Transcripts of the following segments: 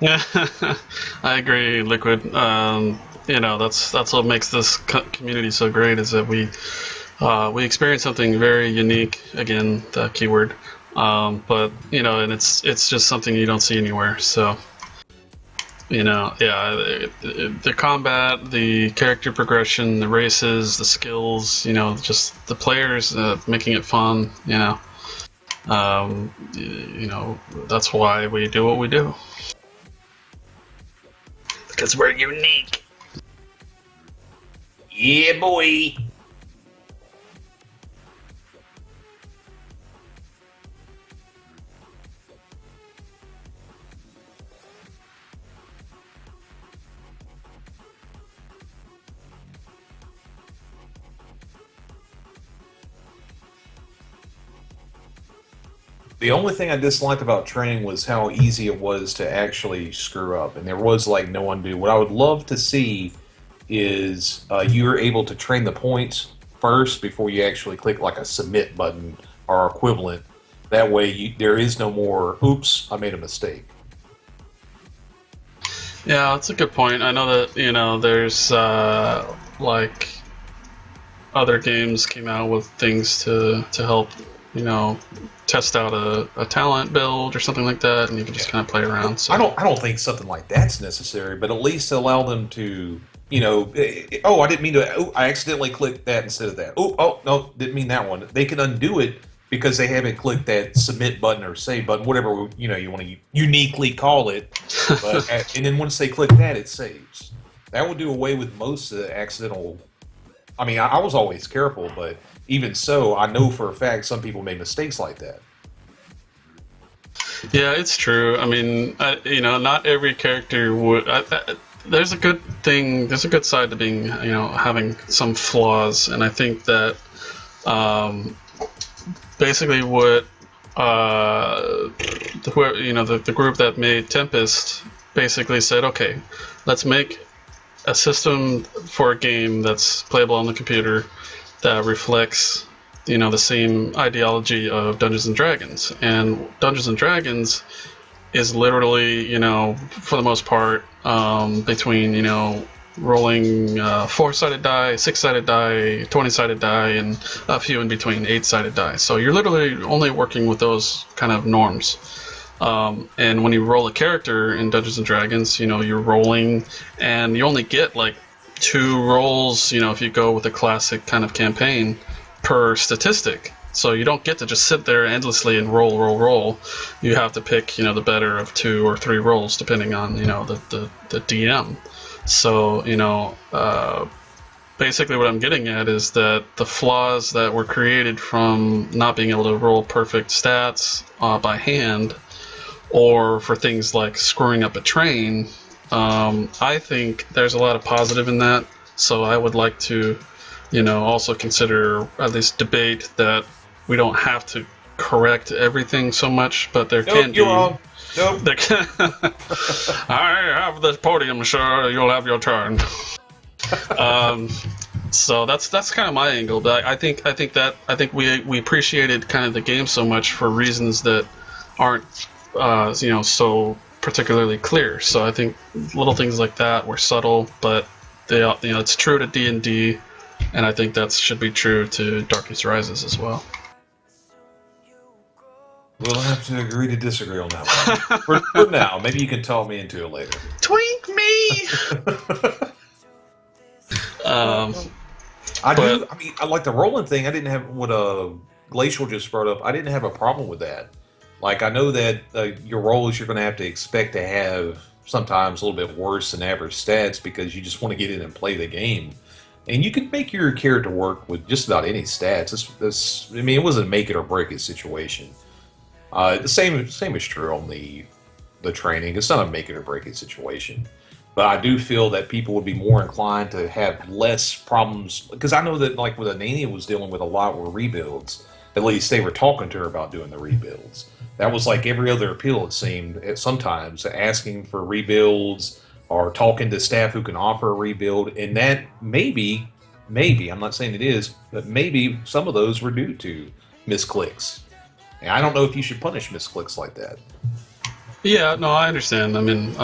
Yeah, I agree, Liquid. That's what makes this community so great is that we experience something very unique. Again, the keyword. But and it's just something you don't see anywhere. So yeah, the combat, the character progression, the races, the skills. Just the players making it fun. That's why we do what we do because we're unique. Yeah, boy. The only thing I disliked about training was how easy it was to actually screw up, and there was like no undo. What I would love to see is you're able to train the points first before you actually click like a submit button or equivalent. That way, there is no more. Oops, I made a mistake. Yeah, that's a good point. I know that there's like other games came out with things to help you know test out a talent build or something like that, and you can Yeah. just kind of play around. I So don't. I don't think something like that's necessary, but at least allow them to. Oh, I didn't mean to. Oh, I accidentally clicked that instead of that. Oh, no, didn't mean that one. They can undo it because they haven't clicked that submit button or save button, whatever you want to uniquely call it. But and then once they click that, it saves. That would do away with most of the accidental. I mean, I was always careful, but even so, I know for a fact some people made mistakes like that. yeah, it's true. I mean, not every character would. There's a good thing. There's a good side to being having some flaws, and I think that um, basically what the group that made Tempest basically said, okay, let's make a system for a game that's playable on the computer that reflects the same ideology of Dungeons and Dragons. And Dungeons and Dragons is literally for the most part between rolling four-sided die, six-sided die, 20-sided die, and a few in between, eight-sided die. So you're literally only working with those kind of norms. And when you roll a character in Dungeons and Dragons, you're rolling, and you only get like two rolls. If you go with a classic kind of campaign per statistic. So you don't get to just sit there endlessly and roll, roll, roll. You have to pick, the better of two or three rolls depending on, the DM. So, basically what I'm getting at is that the flaws that were created from not being able to roll perfect stats by hand, or for things like screwing up a train, I think there's a lot of positive in that. So I would like to, also consider at least debate that we don't have to correct everything so much, but there Nope, can you're be. wrong. Nope. There can, I have this podium, sir. You'll have your turn. Um, so that's kind of my angle, but I think we appreciated kind of the game so much for reasons that aren't so particularly clear. So I think little things like that were subtle, but it's true to D&D, and I think that should be true to Darkest Rises as well. We'll have to agree to disagree on that one. For now, maybe you can talk me into it later. Twink me. um, I but do. I mean, I like the rolling thing. I didn't have what Glacial just brought up. I didn't have a problem with that. Like I know that your rolls you're going to have to expect to have sometimes a little bit worse than average stats because you just want to get in and play the game. And you can make your character work with just about any stats. I mean, it wasn't a make it or break it situation. The same is true on the training. It's not a make it or break it situation. But I do feel that people would be more inclined to have less problems because I know that like with Anania was dealing with a lot with rebuilds. At least they were talking to her about doing the rebuilds. That was like every other appeal it seemed sometimes asking for rebuilds or talking to staff who can offer a rebuild and that maybe I'm not saying it is, but maybe some of those were due to misclicks. And I don't know if you should punish misclicks like that. Yeah, no, I understand. I mean,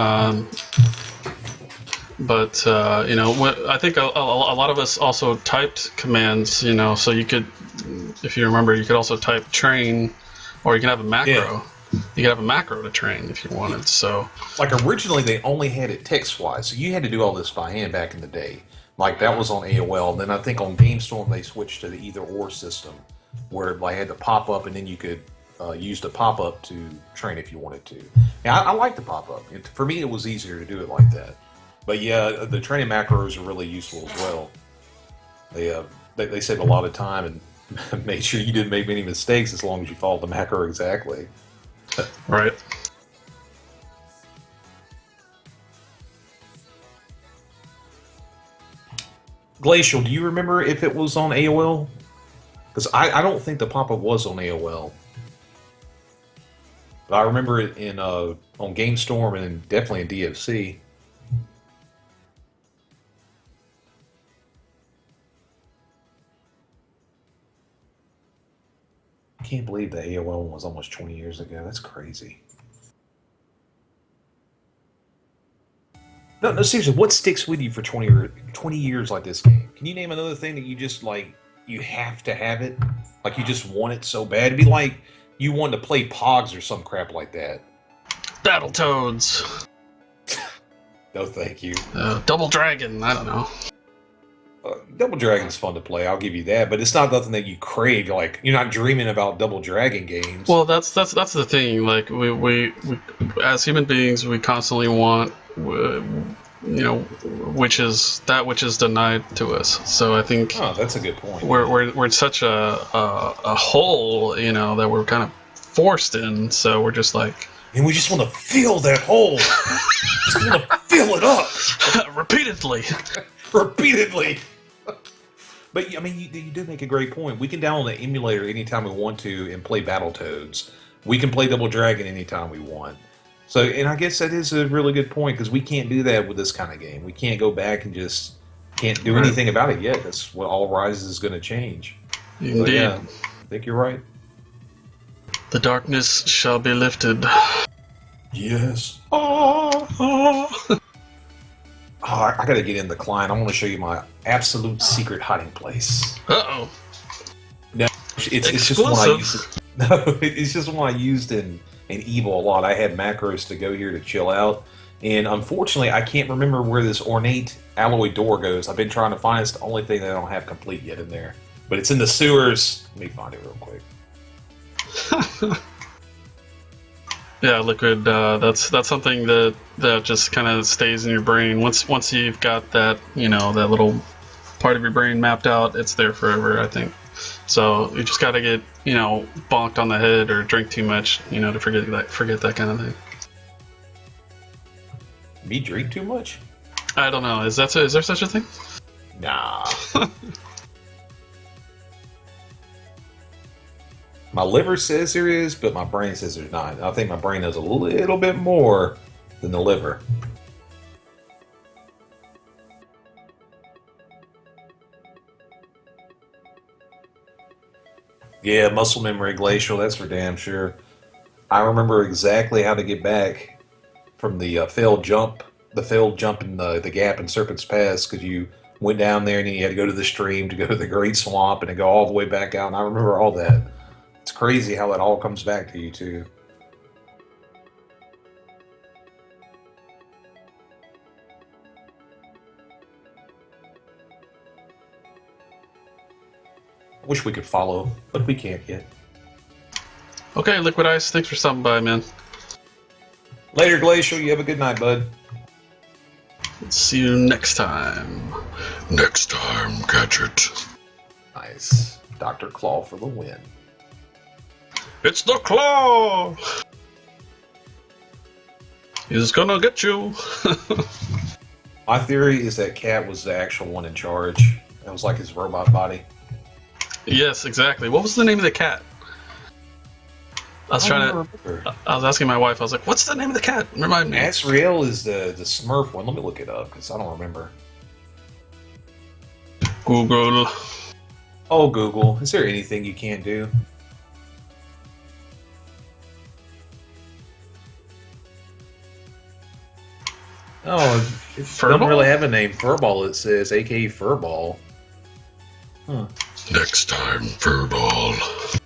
but I think a lot of us also typed commands. So you could, if you remember, you could also type train, or you can have a Yeah. macro. You could have a macro to train if you wanted. So Like originally, they only had it text wise, so you had to do all this by hand back in the day. Like that was on AOL. And then I think on GameStorm they switched to the either or system, where it like had the pop up, and then you could use the pop up to train if you wanted to. Yeah, I like the pop up. For me, it was easier to do it like that. But yeah, the training macros are really useful as well. They save a lot of time and made sure you didn't make any mistakes as long as you followed the macro exactly. right. Glacial, do you remember if it was on AOL? Because I don't think the pop-up was on AOL. But I remember it in on GameStorm and definitely in DFC. I can't believe the AOL one was almost 20 years ago. That's crazy. No, seriously, what sticks with you for 20 years like this game? Can you name another thing that you just like, you have to have it? Like you just want it so bad? It'd be like you wanted to play Pogs or some crap like that. Battletoads. No, thank you. Double Dragon. I don't know. Double Dragon's fun to play, I'll give you that, but it's not nothing that you crave. Like, you're not dreaming about Double Dragon games. Well, that's the thing. Like we as human beings, we constantly want, which is denied to us. So I think Oh, that's a good point. we're in such a hole, that we're kind of forced in. So we're just like And we just want to fill that hole. Just want to fill it up repeatedly. repeatedly. But I mean, you do make a great point. We can download an emulator anytime we want to and play Battletoads. We can play Double Dragon anytime we want. So, and I guess that is a really good point because we can't do that with this kind of game. We can't go back and just can't do anything about it yet. That's what All Rise is going to change. Indeed. So, yeah, I think you're right. The darkness shall be lifted. Yes. Oh. Oh, I got to get in the client. I want to show you my absolute secret hiding place. Uh-oh. No, it's just one I used. No, it's just one I used in Evil a lot. I had macros to go here to chill out, and unfortunately, I can't remember where this ornate alloy door goes. I've been trying to find it. It's the only thing that I don't have complete yet in there, but it's in the sewers. Let me find it real quick. Yeah, Liquid. That's something that just kind of stays in your brain. Once you've got that, that little part of your brain mapped out, it's there forever, I think. So you just got to get, bonked on the head or drink too much, to forget that kind of thing. Me drink too much? I don't know. Is there such a thing? Nah. My liver says there is, but my brain says there's not. I think my brain knows a little bit more than the liver. Yeah, muscle memory glacial, that's for damn sure. I remember exactly how to get back from the failed jump in the gap in Serpent's Pass, because you went down there and then you had to go to the stream to go to the Great Swamp and to go all the way back out. And I remember all that. It's crazy how that all comes back to you, too. I wish we could follow, but we can't yet. Okay, Liquid Ice. Thanks for stopping by, man. Later, Glacial. You have a good night, bud. See you next time. Next time, Gadget. Nice. Dr. Claw for the win. It's the Claw! He's gonna get you. My theory is that Cat was the actual one in charge. That was like his robot body. Yes, exactly. What was the name of the cat? I was asking my wife. I was like, "What's the name of the cat?" Remind me. Asriel is the Smurf one. Let me look it up because I don't remember. Google. Oh, Google. Is there anything you can't do? Oh, it Furball? doesn't really have a name. Furball, it says, aka Furball. Huh. Next time, Furball.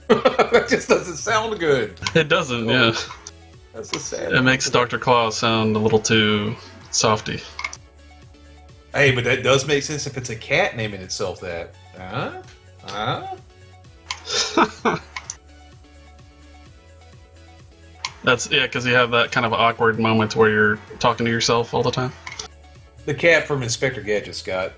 That just doesn't sound good. It doesn't, yeah. That's a sad. It makes Dr. Claus sound a little too softy. Hey, but that does make sense if it's a cat naming itself that. That's, yeah, because you have that kind of awkward moment where you're talking to yourself all the time. The cat from Inspector Gadget, Scott.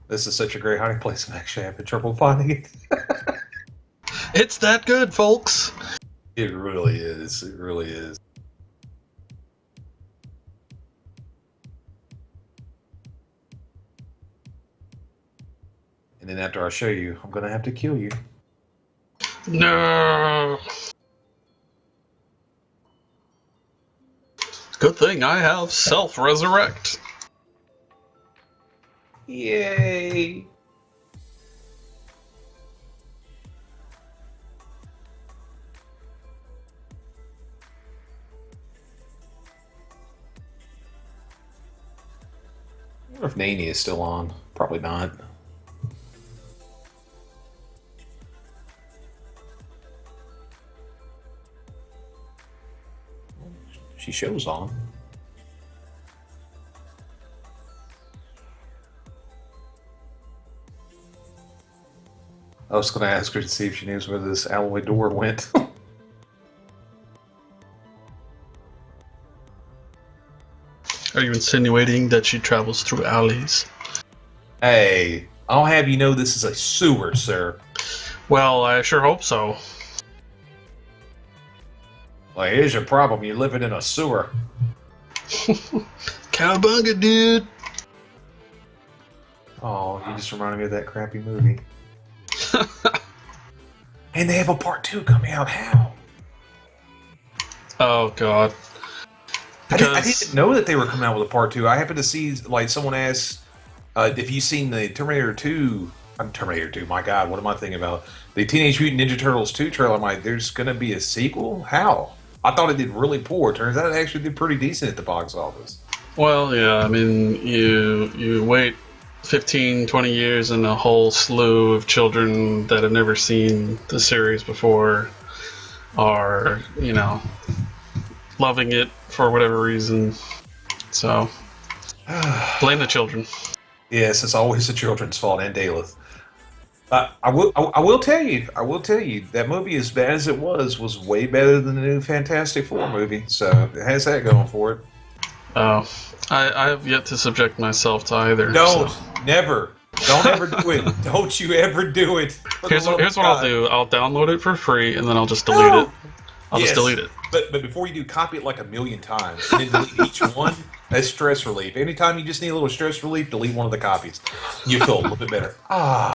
This is such a great hiding place. I'm actually having trouble finding it. It's that good, folks! It really is. It really is. And then after I show you, I'm going to have to kill you. No! Good thing I have self-resurrect. Yay! I wonder if Nanny is still on. Probably not. She shows on. I was going to ask her to see if she knows where this alloy door went. Are you insinuating that she travels through alleys? Hey, I'll have you know this is a sewer, sir. Well, I sure hope so. Well, here's your problem. You're living in a sewer. Cowabunga, dude! Oh, you just reminded me of that crappy movie. And they have a part 2 coming out. How? Oh, God. I didn't know that they were coming out with a part 2. I happened to see, like, someone asked if you've seen the Terminator 2. Terminator 2, my God, what am I thinking about? The Teenage Mutant Ninja Turtles 2 trailer. I'm like, there's going to be a sequel? How? I thought it did really poor. Turns out it actually did pretty decent at the box office. Well, yeah, I mean, you wait 15, 20 years and a whole slew of children that have never seen the series before are, you know, loving it for whatever reason. So, blame the children. Yes, it's always the children's fault, and Daleth. I will tell you that movie, as bad as it was way better than the new Fantastic Four movie. So it has that going for it. Oh, I have yet to subject myself to either. Don't So. never, don't ever do it. Don't you ever do it. Here's what I'll do. I'll download it for free and then I'll just delete it. I'll just delete it. But before you do, copy it like 1,000,000 times. And then delete each one as stress relief. Anytime you just need a little stress relief, delete one of the copies. You feel a little bit better.